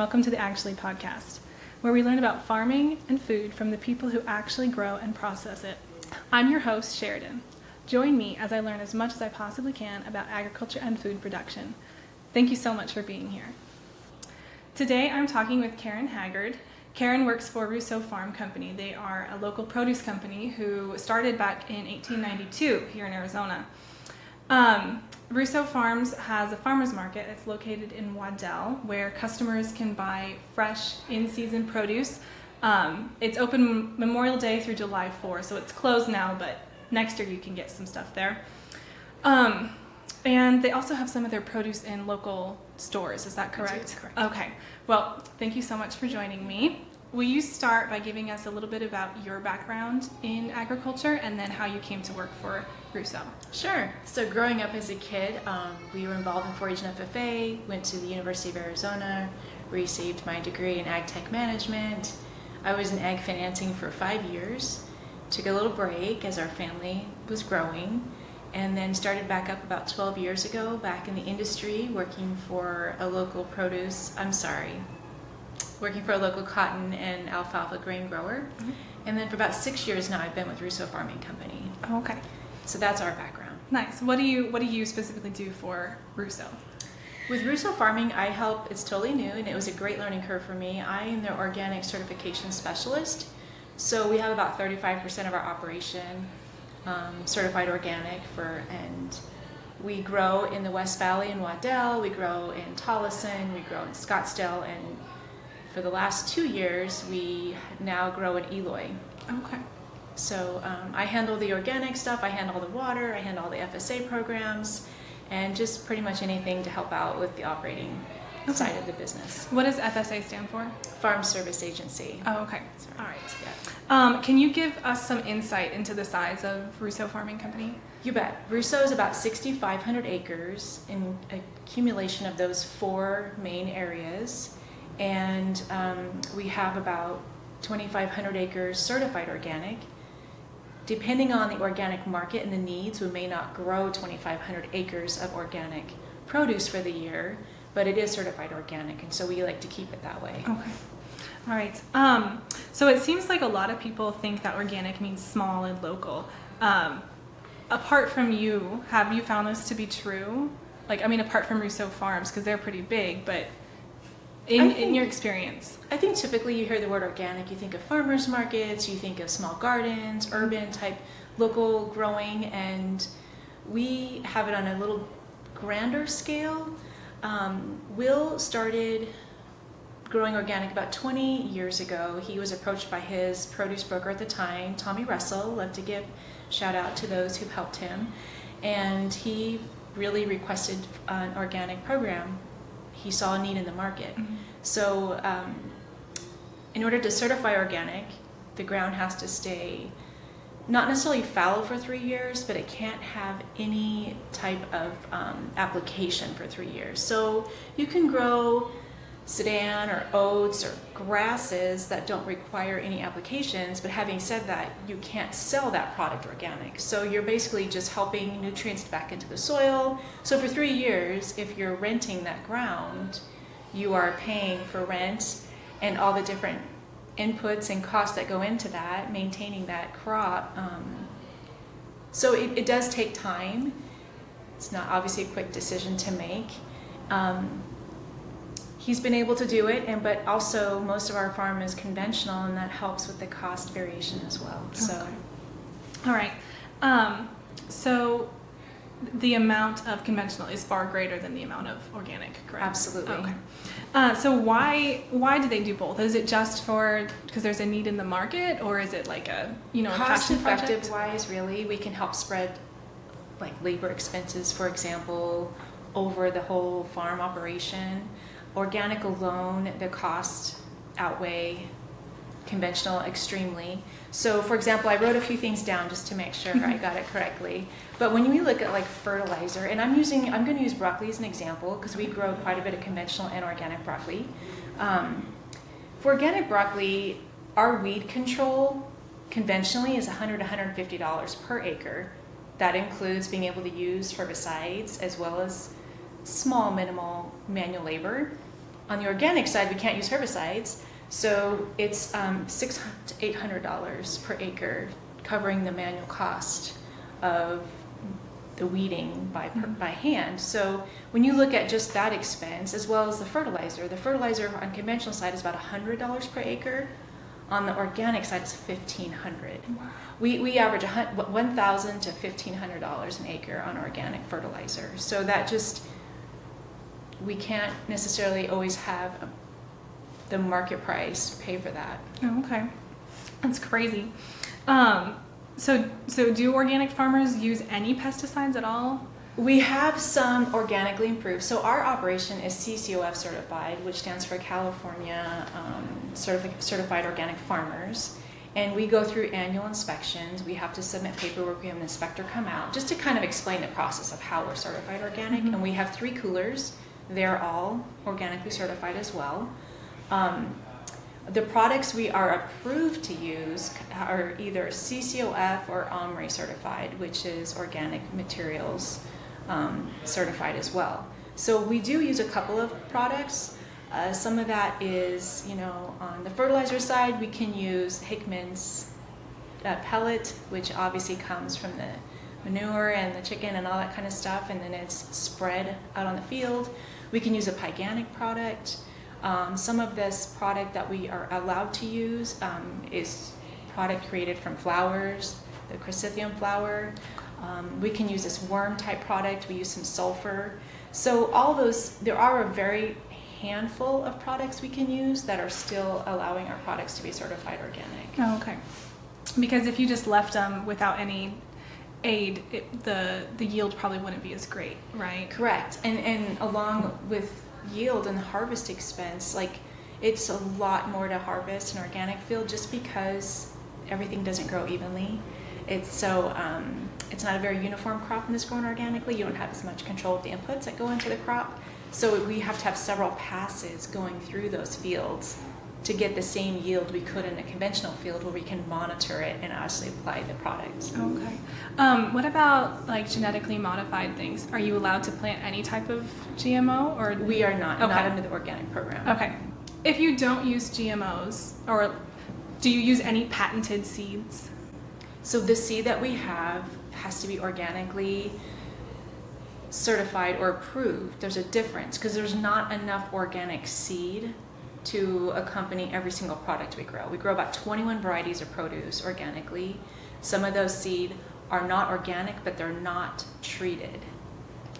welcome to the Agtually podcast, where we learn about farming and food from the people who actually grow and process it. I'm your host, Sheridan. Join me as I learn as much as I possibly can about agriculture and food production. Thank you so much for being here. Today I'm talking with Karen Haggard. Karen works for Rousseau Farm Company. They are a local produce company who started back in 1892 here in Arizona. Rousseau Farms has a farmer's market. It's located in Waddell, where customers can buy fresh, in-season produce. It's open Memorial Day through July 4, so it's closed now, but next year you can get some stuff there. And they also have some of their produce in local stores. Is that correct? That's correct. Okay. Well, thank you so much for joining me. Will you start by giving us a little bit about your background in agriculture and then how you came to work for Rousseau? Sure. So growing up as a kid, we were involved in 4-H and FFA, went to the University of Arizona, received my degree in ag tech management. I was in ag financing for 5 years, took a little break as our family was growing, and then started back up about 12 years ago, back in the industry, working for a local cotton and alfalfa grain grower. Mm-hmm. And then for about 6 years now, I've been with Rousseau Farming Company. Oh, okay. So that's our background. Nice. What do you specifically do for Rousseau? With Rousseau Farming, I help, it's totally new, and it was a great learning curve for me. I am their organic certification specialist. So we have about 35% of our operation certified organic and we grow in the West Valley in Waddell, we grow in Tolleson, we grow in Scottsdale, and for the last 2 years, we now grow in Eloy. Okay. So I handle the organic stuff, I handle the water, I handle all the FSA programs, and just pretty much anything to help out with the operating side of the business. What does FSA stand for? Farm Service Agency. Oh, okay. Sorry. All right. Yeah. Can you give us some insight into the size of Rousseau Farming Company? You bet. Rousseau is about 6,500 acres in accumulation of those 4 main areas. And we have about 2,500 acres certified organic. Depending on the organic market and the needs, we may not grow 2,500 acres of organic produce for the year, but it is certified organic, and so we like to keep it that way. Okay. All right. So it seems like a lot of people think that organic means small and local. Apart from you, have you found this to be true? Apart from Rousseau Farms, because they're pretty big, but in your experience? I think typically you hear the word organic, you think of farmers markets, you think of small gardens, urban type local growing, and we have it on a little grander scale. Will started growing organic about 20 years ago. He was approached by his produce broker at the time, Tommy Russell. Love to give shout out to those who helped him. And he really requested an organic program. He saw a need in the market. Mm-hmm. So in order to certify organic, the ground has to stay not necessarily fallow for 3 years, but it can't have any type of application for 3 years. So you can grow sedan or oats or grasses that don't require any applications, but having said that, you can't sell that product organic. So you're basically just helping nutrients back into the soil. So for 3 years, if you're renting that ground, you are paying for rent and all the different inputs and costs that go into that, maintaining that crop. So it does take time. It's not obviously a quick decision to make. He's been able to do it, but also most of our farm is conventional, and that helps with the cost variation as well. So, all right. So the amount of conventional is far greater than the amount of organic, correct? Absolutely. Okay. So why do they do both? Is it just because there's a need in the market, or is it like a cost effective project? wise? Really, we can help spread like labor expenses, for example, over the whole farm operation. Organic alone, the costs outweigh conventional extremely. So for example, I wrote a few things down just to make sure I got it correctly. But when we look at like fertilizer, and I'm going to use broccoli as an example because we grow quite a bit of conventional and organic broccoli. For organic broccoli, our weed control conventionally is $100 to $150 per acre. That includes being able to use herbicides as well as small minimal manual labor. On the organic side, we can't use herbicides, so it's $600 to $800 per acre, covering the manual cost of the weeding by hand. So when you look at just that expense, as well as the fertilizer on conventional side is about $100 per acre. On the organic side, it's $1,500. Wow. We average $1,000 to $1,500 an acre on organic fertilizer. So that just, we can't necessarily always have the market price pay for that. Oh, okay. That's crazy. So do organic farmers use any pesticides at all? We have some organically improved. So our operation is CCOF certified, which stands for California Certified Organic Farmers. And we go through annual inspections. We have to submit paperwork. We have an inspector come out just to kind of explain the process of how we're certified organic. Mm-hmm. And we have 3 coolers. They're all organically certified as well. The products we are approved to use are either CCOF or OMRI certified, which is organic materials certified as well. So we do use a couple of products. Some of that is, on the fertilizer side, we can use Hickman's pellet, which obviously comes from the manure and the chicken and all that kind of stuff, and then it's spread out on the field. We can use a Pyganic product. Some of this product that we are allowed to use is product created from flowers, the chrysanthemum flower. We can use this worm type product. We use some sulfur. So all those, there are a very handful of products we can use that are still allowing our products to be certified organic. Oh, okay. Because if you just left them without any aid, the yield probably wouldn't be as great, right? Correct. And along with yield and harvest expense, it's a lot more to harvest an organic field just because everything doesn't grow evenly. It's not a very uniform crop in this grown organically. You don't have as much control of the inputs that go into the crop. So we have to have several passes going through those fields to get the same yield we could in a conventional field where we can monitor it and actually apply the products. Okay. What about genetically modified things? Are you allowed to plant any type of GMO, or We are not, Okay. not under the organic program. Okay. If you don't use GMOs, or do you use any patented seeds? So the seed that we have has to be organically certified or approved. There's a difference because there's not enough organic seed to accompany every single product we grow. We grow about 21 varieties of produce organically. Some of those seed are not organic, but they're not treated,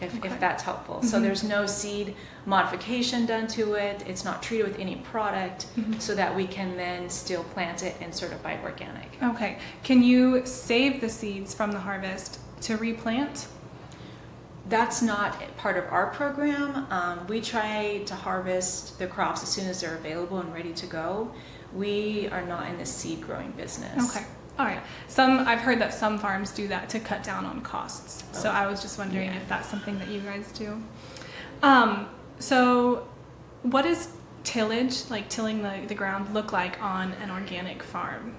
if that's helpful. Mm-hmm. So there's no seed modification done to it. It's not treated with any product, so that we can then still plant it and certify it organic. Okay. Can you save the seeds from the harvest to replant? That's not part of our program. We try to harvest the crops as soon as they're available and ready to go. We are not in the seed growing business. Okay. All right. I've heard that some farms do that to cut down on costs. So I was just wondering if that's something that you guys do. So what does tillage, tilling the ground, look like on an organic farm?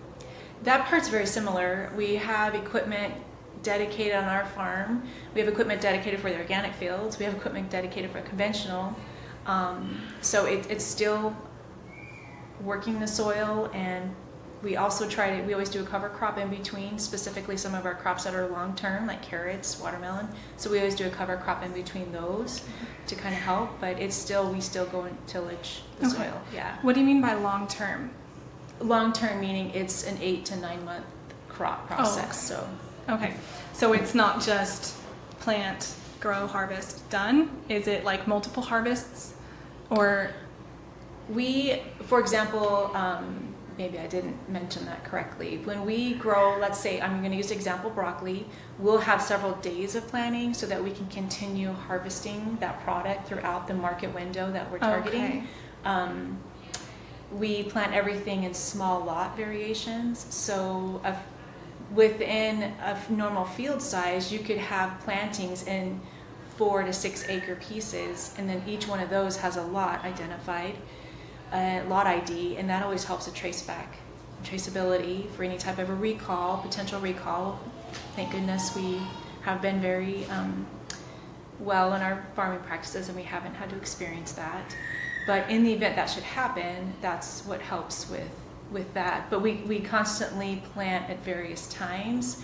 That part's very similar. We have equipment dedicated on our farm. We have equipment dedicated for the organic fields. We have equipment dedicated for conventional. So it's still working the soil, and we also we always do a cover crop in between, specifically some of our crops that are long-term, like carrots, watermelon. So we always do a cover crop in between those to kind of help, but we still go and tillage the soil. Yeah. What do you mean by long-term? Long-term meaning it's an 8 to 9 month crop process. Okay, so it's not just plant, grow, harvest, done? Is it multiple harvests, or? For example, maybe I didn't mention that correctly. When we grow, let's say, I'm going to use example broccoli, we'll have several days of planting so that we can continue harvesting that product throughout the market window that we're targeting. Okay. We plant everything in small lot variations. So within a normal field size, you could have plantings in 4 to 6 acre pieces, and then each one of those has a lot identified, lot ID, and that always helps to traceability for any type of a potential recall. Thank goodness we have been very well in our farming practices, and we haven't had to experience that. But in the event that should happen, that's what helps with that. But we constantly plant at various times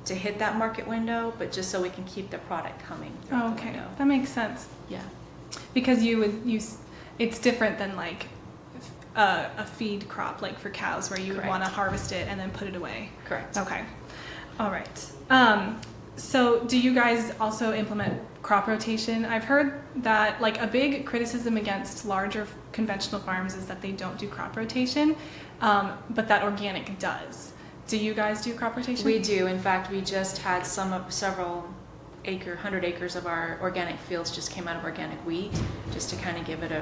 to hit that market window, but just so we can keep the product coming through the Okay, window. that makes sense. Yeah. Because you would use, it's different than like a feed crop, like for cows, where you would Correct. want to harvest it and then put it away. Correct. Okay. All right. So do you guys also implement crop rotation? I've heard that like a big criticism against larger conventional farms is that they don't do crop rotation, but that organic does. Do you guys do crop rotation? We do. In fact, we just had several 100 acres of our organic fields just came out of organic wheat, just to kind of give it a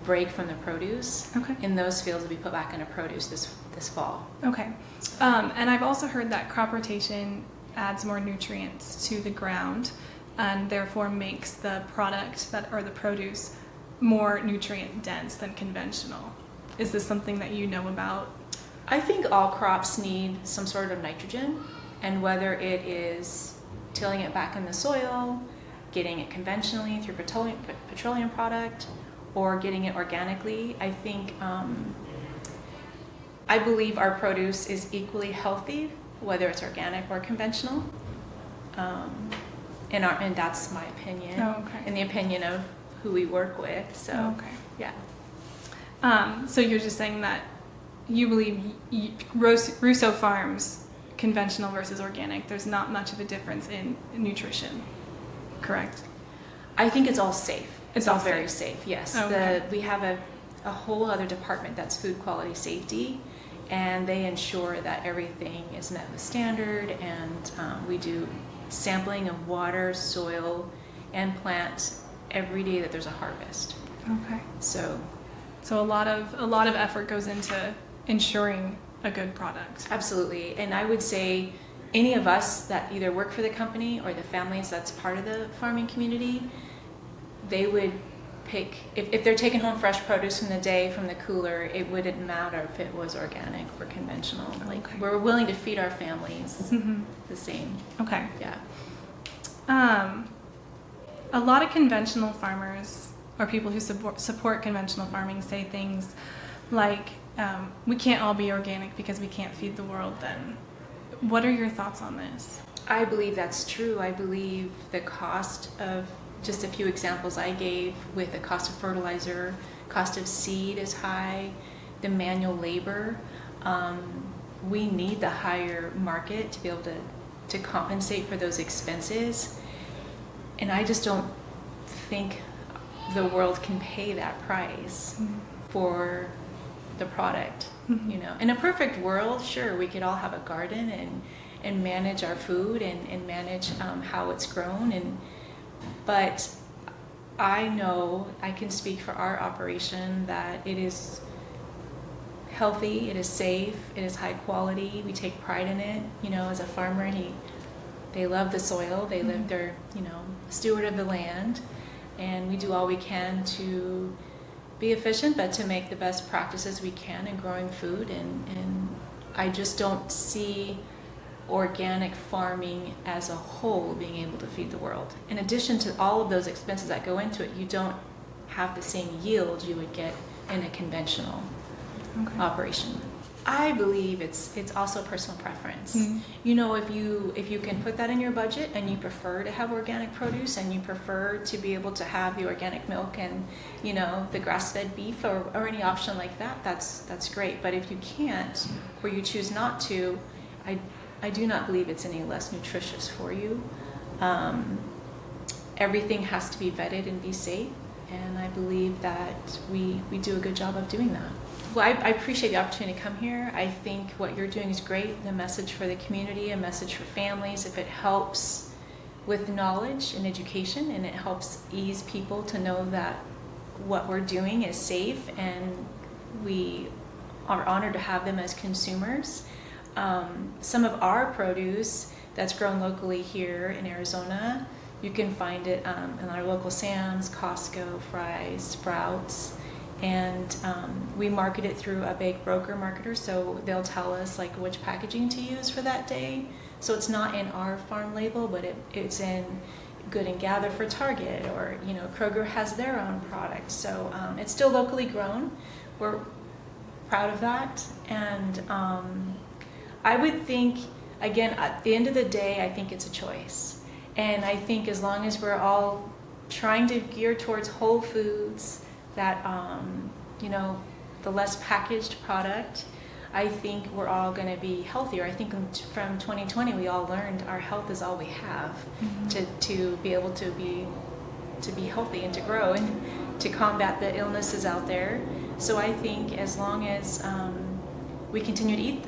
break from the produce. Okay. In those fields will be put back into produce this fall. Okay. And I've also heard that crop rotation adds more nutrients to the ground and therefore makes the product or the produce more nutrient dense than conventional. Is this something that you know about? I think all crops need some sort of nitrogen, and whether it is tilling it back in the soil, getting it conventionally through petroleum product, or getting it organically, I think I believe our produce is equally healthy, whether it's organic or conventional. And that's my opinion, and the opinion of who we work with. So, yeah. So you're just saying that you believe Rousseau Farms, conventional versus organic, there's not much of a difference in nutrition, correct? I think it's all safe. It's all all very safe. Yes. Okay. We have a whole other department that's food quality safety, and they ensure that everything is met with standard, and we do sampling of water, soil, and plant every day that there's a harvest. Okay. So a lot of effort goes into ensuring a good product. absolutely. And I would say any of us that either work for the company or the families that's part of the farming community, they would pick, if they're taking home fresh produce from the day from the cooler, it wouldn't matter if it was organic or conventional. Like, we're willing to feed our families the same. Okay. Yeah. A lot of conventional farmers or people who support conventional farming say things like, we can't all be organic because we can't feed the world then. What are your thoughts on this? I believe that's true. I believe the cost of, just a few examples I gave, with the cost of fertilizer, cost of seed is high, the manual labor. We need the higher market to be able to compensate for those expenses. And I just don't think the world can pay that price for the product. You know, in a perfect world, sure, we could all have a garden and manage our food and manage how it's grown. But I know I can speak for our operation that it is healthy, it is safe, it is high quality. We take pride in it. You know, as a farmer, they love the soil. They're steward of the land, and we do all we can to be efficient, but to make the best practices we can in growing food. And I just don't see organic farming as a whole being able to feed the world. In addition to all of those expenses that go into it, you don't have the same yield you would get in a conventional operation. I believe it's also personal preference. You know, if you can put that in your budget and you prefer to have organic produce and you prefer to be able to have the organic milk and, you know, the grass-fed beef or any option like that, that's great. But if you can't, or you choose not to, I do not believe it's any less nutritious for you. Everything has to be vetted and be safe, and I believe that we do a good job of doing that. Well, I appreciate the opportunity to come here. I think what you're doing is great. The message for the community, a message for families, if it helps with knowledge and education, and it helps ease people to know that what we're doing is safe, and we are honored to have them as consumers. Some of our produce that's grown locally here in Arizona, you can find it in our local Sam's, Costco, Fry's, Sprouts. And we market it through a big broker marketer, so they'll tell us like which packaging to use for that day. So it's not in our farm label, but it's in Good and Gather for Target, or Kroger has their own products. So it's still locally grown. We're proud of that, and I would think, again, at the end of the day, I think it's a choice. And I think as long as we're all trying to gear towards whole foods, that the less packaged product, I think we're all going to be healthier. I think from 2020 we all learned our health is all we have, to be able to be healthy and to grow and to combat the illnesses out there. So I think as long as we continue to eat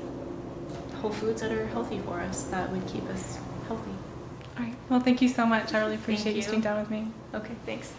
whole foods that are healthy for us, that would keep us healthy. All right. Well, thank you so much. I really appreciate you you. sitting down with me. Okay, thanks.